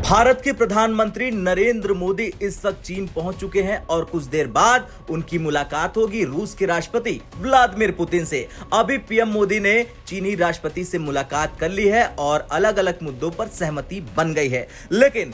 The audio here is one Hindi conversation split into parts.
भारत के प्रधानमंत्री नरेंद्र मोदी इस वक्त चीन पहुंच चुके हैं और कुछ देर बाद उनकी मुलाकात होगी रूस के राष्ट्रपति व्लादिमीर पुतिन से। अभी पीएम मोदी ने चीनी राष्ट्रपति से मुलाकात कर ली है और अलग अलग मुद्दों पर सहमति बन गई है। लेकिन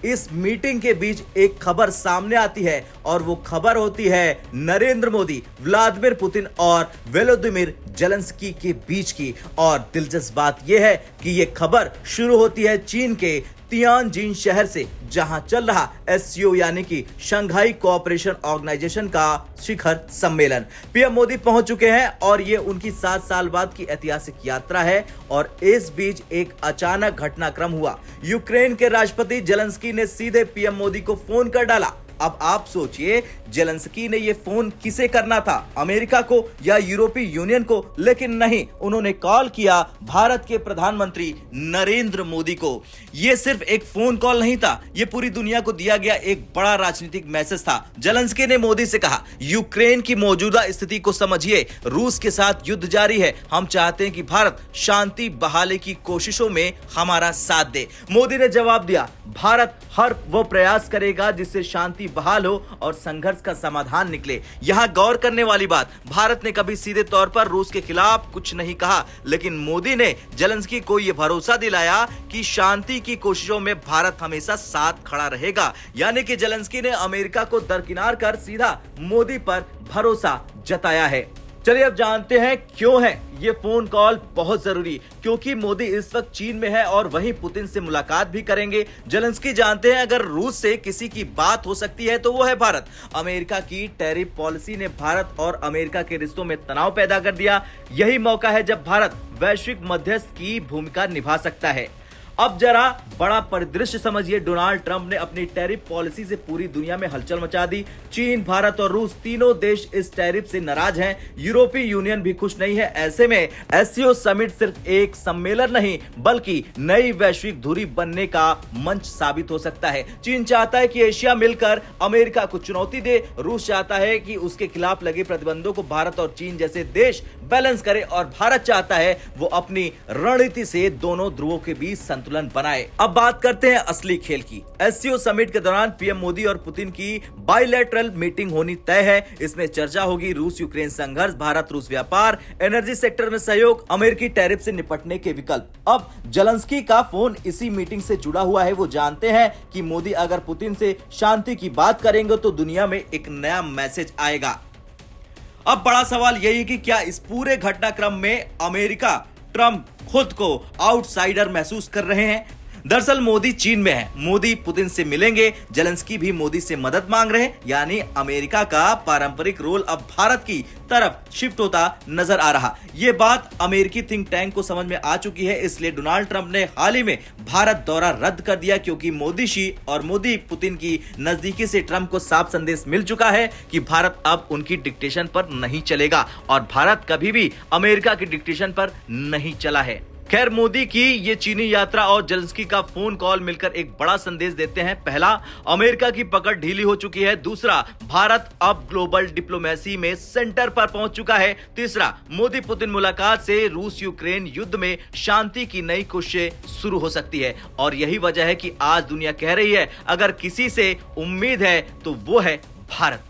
इस मीटिंग के बीच एक खबर सामने आती है और वो खबर होती है नरेंद्र मोदी, व्लादिमीर पुतिन और वोलोदिमीर जेलेंस्की के बीच की। और दिलचस्प बात यह है कि ये खबर शुरू होती है चीन के तियानजिन शहर से, जहां चल रहा एससीओ यानी कि शंघाई कोऑपरेशन ऑर्गेनाइजेशन का शिखर सम्मेलन। पीएम मोदी पहुंच चुके हैं और ये उनकी 7 साल बाद की ऐतिहासिक यात्रा है। और इस बीच एक अचानक घटनाक्रम हुआ। यूक्रेन के राष्ट्रपति जेलेंस्की ने सीधे पीएम मोदी को फोन कर डाला। अब आप सोचिए, जेलेंस्की ने ये फोन किसे करना था, अमेरिका को या यूरोपीय यूनियन को? लेकिन नहीं, उन्होंने कॉल किया भारत के प्रधानमंत्री नरेंद्र मोदी को। ये सिर्फ एक फोन कॉल नहीं था, ये पूरी दुनिया को दिया गया एक बड़ा राजनीतिक मैसेज था। जेलेंस्की ने मोदी से कहा, यूक्रेन की मौजूदा स्थिति को समझिए, रूस के साथ युद्ध जारी है, हम चाहते हैं कि भारत शांति बहाली की कोशिशों में हमारा साथ दे। मोदी ने जवाब दिया, भारत हर वो प्रयास करेगा जिससे शांति बहाल हो और संघर्ष का समाधान निकले। यहां गौर करने वाली बात, भारत ने कभी सीधे तौर पर रूस के खिलाफ कुछ नहीं कहा, लेकिन मोदी ने जेलेंस्की को यह भरोसा दिलाया कि शांति की कोशिशों में भारत हमेशा साथ खड़ा रहेगा। यानी कि जेलेंस्की ने अमेरिका को दरकिनार कर सीधा मोदी पर भरोसा जताया है। चलिए अब जानते हैं क्यों है ये फोन कॉल बहुत जरूरी। क्योंकि मोदी इस वक्त चीन में है और वहीं पुतिन से मुलाकात भी करेंगे। जेलेंस्की जानते हैं अगर रूस से किसी की बात हो सकती है तो वो है भारत। अमेरिका की टैरिफ पॉलिसी ने भारत और अमेरिका के रिश्तों में तनाव पैदा कर दिया। यही मौका है जब भारत वैश्विक मध्यस्थ की भूमिका निभा सकता है। अब जरा बड़ा परिदृश्य समझिए। डोनाल्ड ट्रंप ने अपनी टैरिफ पॉलिसी से पूरी दुनिया में हलचल मचा दी। चीन, भारत और रूस तीनों देश इस टैरिफ से नाराज हैं। यूरोपीय यूनियन भी खुश नहीं है। ऐसे में एससीओ समिट सिर्फ एक सम्मेलन नहीं बल्कि नई वैश्विक धुरी बनने का मंच साबित हो सकता है। चीन चाहता है कि एशिया मिलकर अमेरिका को चुनौती दे। रूस चाहता है कि उसके खिलाफ लगे प्रतिबंधों को भारत और चीन जैसे देश बैलेंस करे और भारत चाहता है वो अपनी रणनीति से दोनों ध्रुवों के बीच संतुलन बनाए। अब बात करते हैं असली खेल की। एससीओ समिट के दौरान पीएम मोदी और पुतिन की बायलैटरल मीटिंग होनी तय है। इसमें चर्चा होगी रूस यूक्रेन संघर्ष, भारत रूस व्यापार, एनर्जी सेक्टर में सहयोग, अमेरिकी टैरिफ से निपटने के विकल्प। अब जेलेंस्की का फोन इसी मीटिंग से जुड़ा हुआ है। वो जानते हैं कि मोदी अगर पुतिन से शांति की बात करेंगे तो दुनिया में एक नया मैसेज आएगा। अब बड़ा सवाल यही है कि क्या इस पूरे घटनाक्रम में अमेरिका, ट्रंप खुद को आउटसाइडर महसूस कर रहे हैं? दरअसल मोदी चीन में है, मोदी पुतिन से मिलेंगे, जेलेंस्की भी मोदी से मदद मांग रहे हैं। यानी अमेरिका का पारंपरिक रोल अब भारत की तरफ शिफ्ट होता नजर आ रहा। ये बात अमेरिकी थिंक टैंक को समझ में आ चुकी है। इसलिए डोनाल्ड ट्रंप ने हाल ही में भारत दौरा रद्द कर दिया, क्योंकि मोदी शी और मोदी पुतिन की नजदीकी से ट्रंप को साफ संदेश मिल चुका है कि भारत अब उनकी डिक्टेशन पर नहीं चलेगा और भारत कभी भी अमेरिका की डिक्टेशन पर नहीं चला है। खैर, मोदी की ये चीनी यात्रा और जेलेंस्की का फोन कॉल मिलकर एक बड़ा संदेश देते हैं। पहला, अमेरिका की पकड़ ढीली हो चुकी है। दूसरा, भारत अब ग्लोबल डिप्लोमेसी में सेंटर पर पहुंच चुका है। तीसरा, मोदी पुतिन मुलाकात से रूस यूक्रेन युद्ध में शांति की नई कोशिशें शुरू हो सकती है। और यही वजह है कि आज दुनिया कह रही है अगर किसी से उम्मीद है तो वो है भारत।